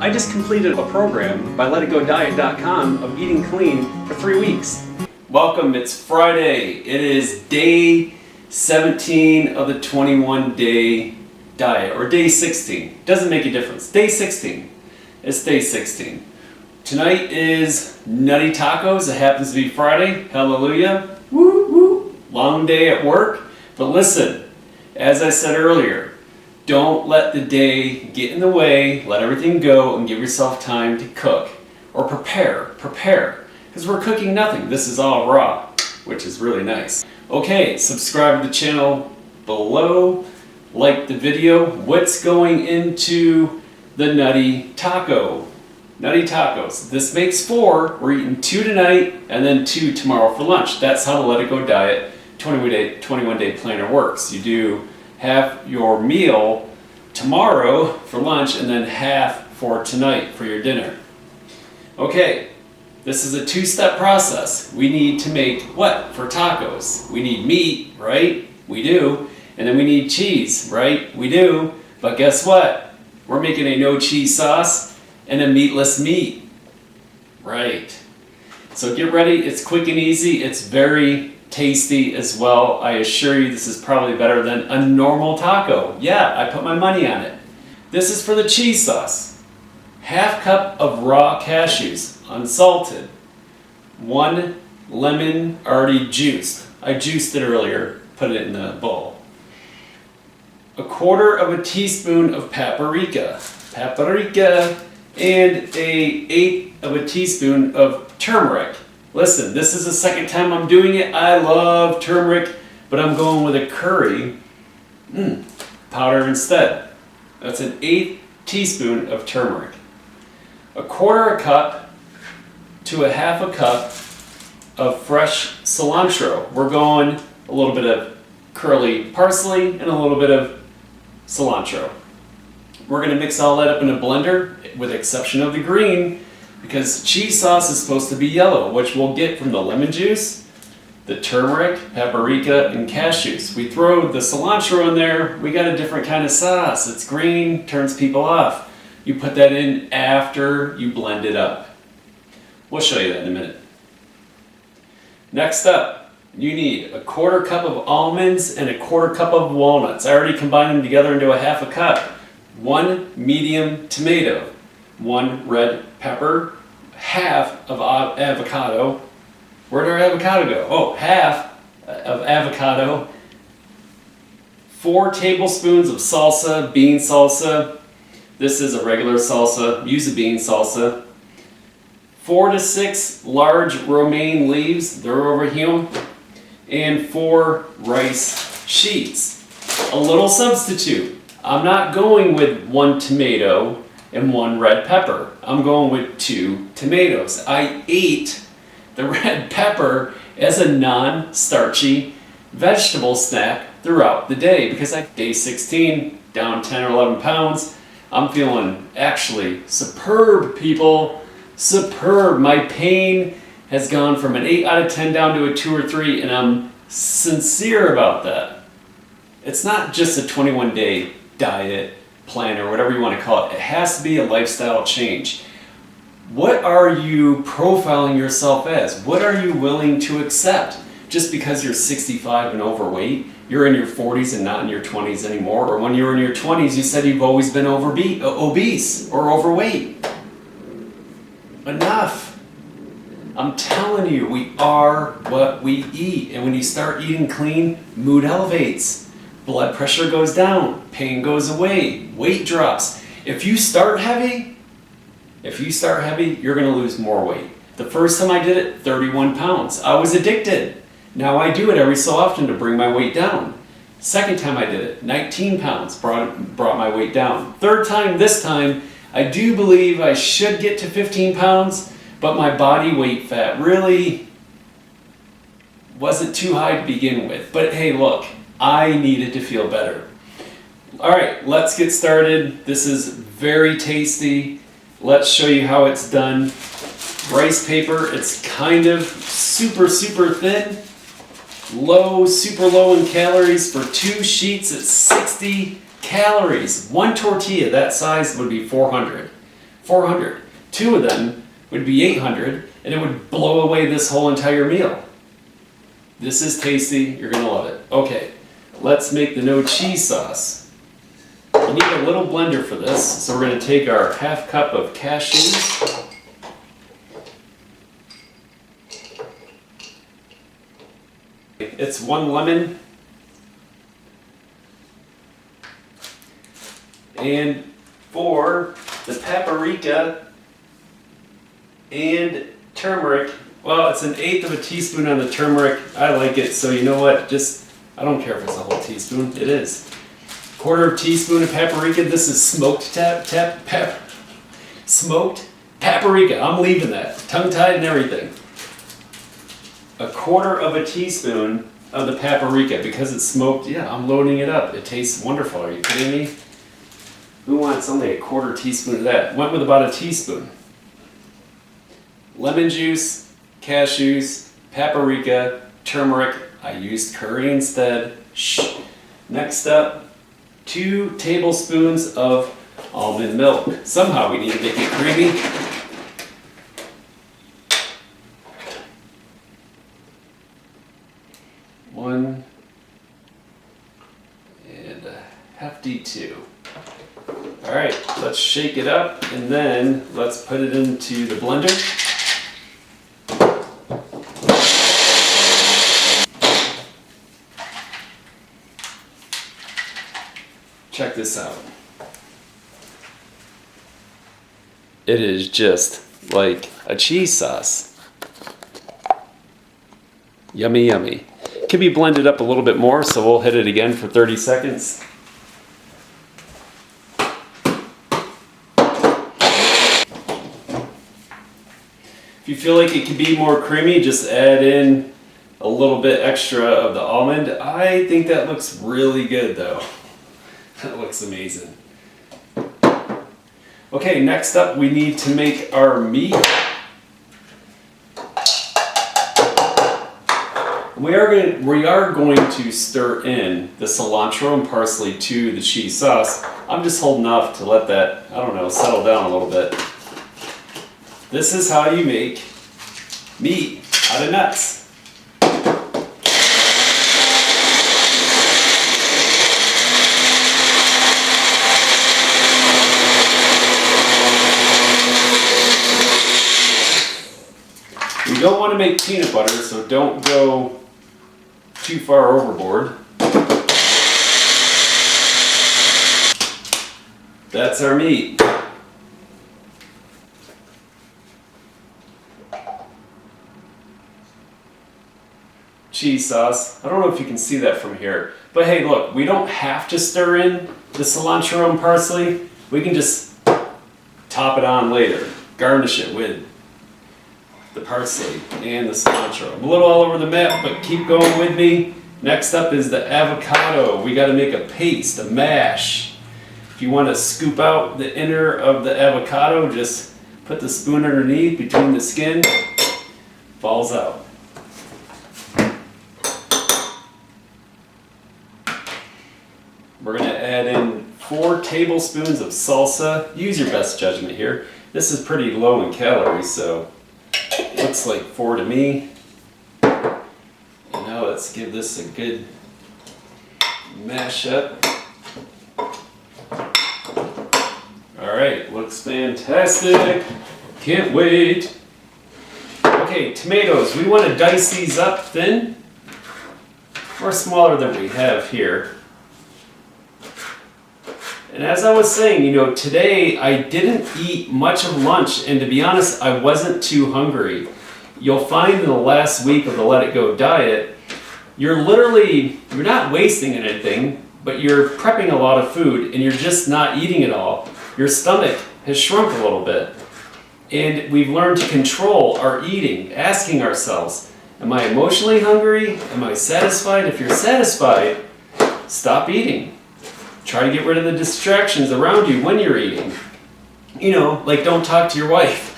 I just completed a program by letitgodiet.com of eating clean for 3 weeks. Welcome, it's Friday. It is day 17 of the 21-day diet, or day 16. Doesn't make a difference. Day 16. It's day 16. Tonight is Nutty Tacos. It happens to be Friday. Hallelujah. Woo woo. Long day at work. But listen, as I said earlier, don't let the day get in the way. Let everything go and give yourself time to cook or prepare. Because we're cooking nothing. This is all raw, which is really nice. Okay, subscribe to the channel below. Like the video. What's going into the Nutty Taco? Nutty Tacos. This makes 4. We're eating 2 tonight and then 2 tomorrow for lunch. That's how the Let It Go Diet 21-day planner works. You do half your meal tomorrow for lunch and then half for tonight for your dinner. Okay, this is a 2-step process. We need to make what for tacos? We need meat, right? We do. And then we need cheese, right? We do. But guess what? We're making a no cheese sauce and a meatless meat. Right. So get ready. It's quick and easy. It's very tasty as well. I assure you this is probably better than a normal taco. Yeah, I put my money on it. This is for the cheese sauce. Half cup of raw cashews, unsalted. 1 lemon already juiced. I juiced it earlier, put it in the bowl. 1/4 teaspoon of paprika. And a 1/8 teaspoon of turmeric. Listen, this is the second time I'm doing it. I love turmeric, but I'm going with a curry powder instead. That's an 1/8 teaspoon of turmeric. 1/4 cup to a 1/2 cup of fresh cilantro. We're going a little bit of curly parsley and a little bit of cilantro. We're going to mix all that up in a blender with the exception of the green because cheese sauce is supposed to be yellow, which we'll get from the lemon juice, the turmeric, paprika, and cashews. We throw the cilantro in there, we got a different kind of sauce. It's green, turns people off. You put that in after you blend it up. We'll show you that in a minute. Next up, you need 1/4 cup of almonds and 1/4 cup of walnuts. I already combined them together into a 1/2 cup. 1 medium tomato, 1 red pepper, 1/2 of avocado. Where did our avocado go? Oh, 1/2 of avocado. 4 tablespoons of salsa, bean salsa. This is a regular salsa. Use a bean salsa. 4 to 6 large romaine leaves. They're over here. And 4 rice sheets. A little substitute. I'm not going with 1 tomato and 1 red pepper. I'm going with 2 tomatoes. I ate the red pepper as a non-starchy vegetable snack throughout the day because day 16, down 10 or 11 pounds. I'm feeling actually superb, people. Superb. My pain has gone from an 8 out of 10 down to a 2 or 3, and I'm sincere about that. It's not just a 21-day diet plan or whatever you want to call it. It has to be a lifestyle change. What are you profiling yourself as? What are you willing to accept? Just because you're 65 and overweight, you're in your 40s and not in your 20s anymore, or when you were in your 20s you said you've always been obese or overweight. Enough. I'm telling you, we are what we eat, and when you start eating clean, mood elevates. Blood pressure goes down, pain goes away, weight drops. If you start heavy, you're going to lose more weight. The first time I did it, 31 pounds. I was addicted. Now I do it every so often to bring my weight down. Second time I did it, 19 pounds, brought my weight down. Third time, this time, I do believe I should get to 15 pounds, but my body weight fat really wasn't too high to begin with. But hey, look. I needed to feel better. All right, let's get started. This is very tasty. Let's show you how it's done. Rice paper, it's kind of super thin. Super low in calories. For 2 sheets, it's 60 calories. 1 tortilla that size would be 400. 400. 2 of them would be 800, and it would blow away this whole entire meal. This is tasty. You're gonna love it. Okay, let's make the no cheese sauce. You need a little blender for this, so we're gonna take our half cup of cashews. It's 1 lemon. And for the paprika and turmeric, well, it's 1/8 of a teaspoon on the turmeric. I like it, so you know what? I don't care if it's a whole teaspoon. It is. 1/4 teaspoon of paprika. This is smoked paprika. I'm leaving that. Tongue-tied and everything. 1/4 teaspoon of the paprika. Because it's smoked, yeah, I'm loading it up. It tastes wonderful. Are you kidding me? Who wants only 1/4 teaspoon of that? Went with about a teaspoon. Lemon juice, cashews, paprika, turmeric. I used curry instead. Shh. Next up, 2 tablespoons of almond milk. Somehow we need to make it creamy. One and a hefty 2. All right, let's shake it up and then let's put it into the blender. Check this out. It is just like a cheese sauce. Yummy, yummy. It can be blended up a little bit more, so we'll hit it again for 30 seconds. If you feel like it could be more creamy, just add in a little bit extra of the almond. I think that looks really good though. That looks amazing. Okay, next up we need to make our meat. We are going to stir in the cilantro and parsley to the cheese sauce. I'm just holding off to let that, I don't know, settle down a little bit. This is how you make meat out of nuts. You don't want to make peanut butter, so don't go too far overboard. That's our meat. Cheese sauce. I don't know if you can see that from here. But hey, look, we don't have to stir in the cilantro and parsley. We can just top it on later. Garnish it with the parsley and the cilantro. I'm a little all over the map, but keep going with me. Next up is the avocado. We got to make a paste, a mash. If you want to scoop out the inner of the avocado, just put the spoon underneath between the skin. Falls out. We're going to add in 4 tablespoons of salsa. Use your best judgment here. This is pretty low in calories, so looks like 4 to me. And now let's give this a good mash up. Alright, looks fantastic. Can't wait. Okay, tomatoes. We want to dice these up thin or smaller than we have here. And as I was saying, you know, today I didn't eat much of lunch, and to be honest, I wasn't too hungry. You'll find in the last week of the Let It Go diet, you're not wasting anything, but you're prepping a lot of food and you're just not eating it all. Your stomach has shrunk a little bit. And we've learned to control our eating, asking ourselves, am I emotionally hungry? Am I satisfied? If you're satisfied, stop eating. Try to get rid of the distractions around you when you're eating. You know, like don't talk to your wife.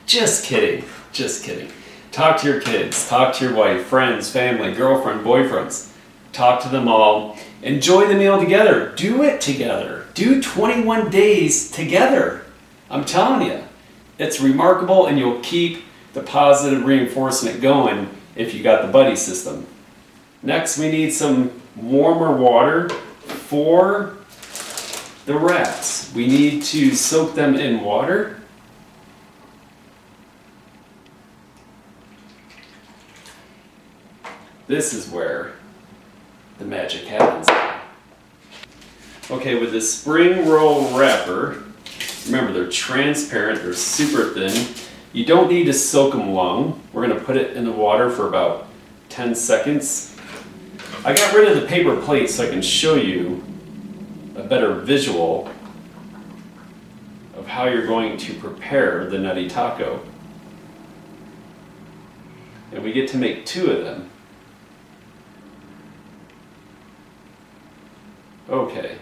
Just kidding. Just kidding. Talk to your kids. Talk to your wife, friends, family, girlfriend, boyfriends. Talk to them all. Enjoy the meal together. Do it together. Do 21 days together. I'm telling you, it's remarkable, and you'll keep the positive reinforcement going if you got the buddy system. Next, we need some warmer water for the wraps. We need to soak them in water. This is where the magic happens. Okay, with the spring roll wrapper, remember they're transparent, they're super thin. You don't need to soak them long. We're gonna put it in the water for about 10 seconds. I got rid of the paper plate so I can show you a better visual of how you're going to prepare the nutty taco. And we get to make 2 of them. Okay,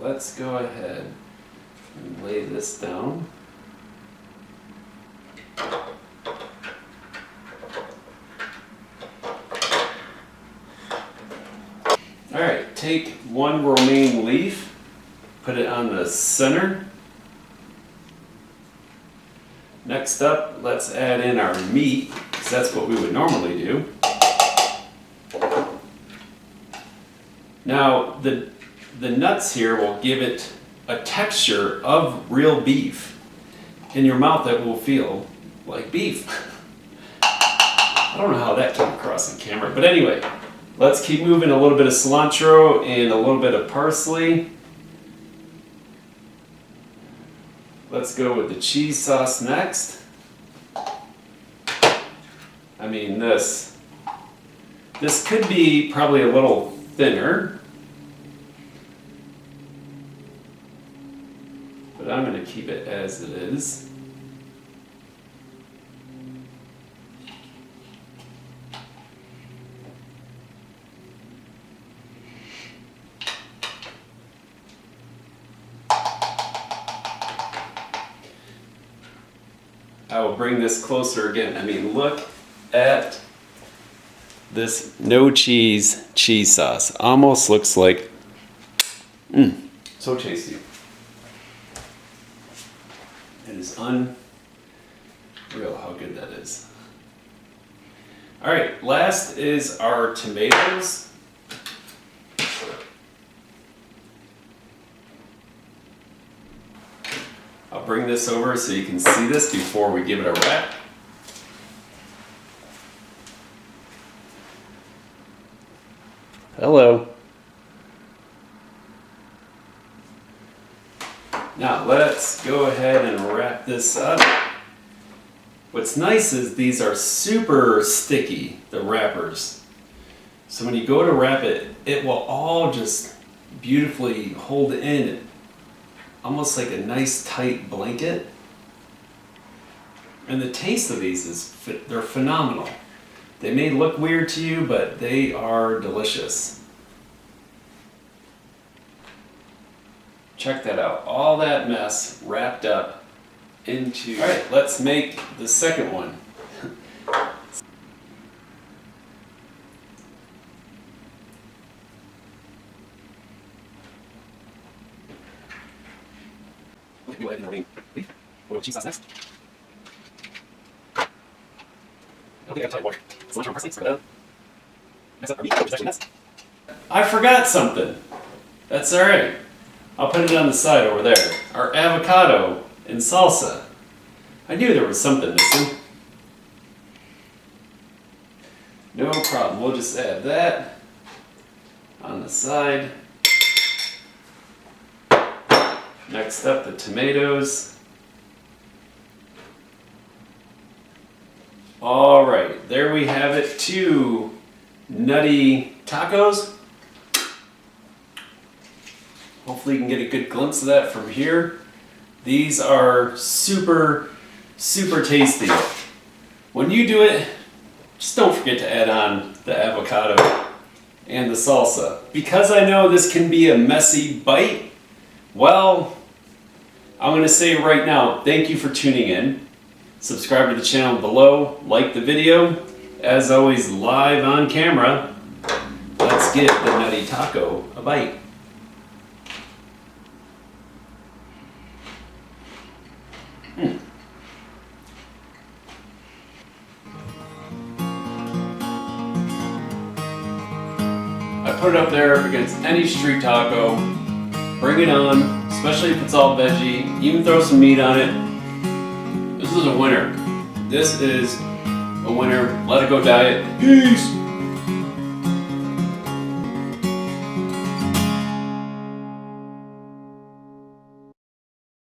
let's go ahead and lay this down. All right, take 1 romaine leaf, put it on the center. Next up, let's add in our meat, because that's what we would normally do. Now, the nuts here will give it a texture of real beef. In your mouth, that will feel like beef. I don't know how that came across in camera, but anyway, let's keep moving. A little bit of cilantro and a little bit of parsley. Let's go with the cheese sauce next. I mean, this could be probably a little thinner, but I'm going to keep it as it is. I will bring this closer again. I mean, look at this no cheese sauce. Almost looks like, so tasty. It is unreal how good that is. All right, last is our tomatoes. I'll bring this over so you can see this before we give it a wrap. Hello. Now let's go ahead and wrap this up. What's nice is these are super sticky, the wrappers. So when you go to wrap it, it will all just beautifully hold in, almost like a nice tight blanket. And the taste of these is, they're phenomenal. They may look weird to you, but they are delicious. Check that out. All that mess wrapped up into... All right, let's make the second one. We'll add in our main leaf. We'll cheese sauce next. I don't think I have time water. Cilantro and parsley, so we're gonna mess up our meat, which is actually nuts. I forgot something. That's alright. I'll put it on the side over there. Our avocado and salsa. I knew there was something missing. No problem. We'll just add that on the side. Next up, the tomatoes. All right, there we have it. 2 nutty tacos. Hopefully you can get a good glimpse of that from here. These are super, super tasty. When you do it, just don't forget to add on the avocado and the salsa. Because I know this can be a messy bite, well, I'm going to say right now, thank you for tuning in. Subscribe to the channel below, like the video. As always, live on camera, let's give the nutty taco a bite. I put it up there against any street taco. Bring it on, especially if it's all veggie. Even throw some meat on it. This is a winner. This is a winner. Let It Go Diet. Peace!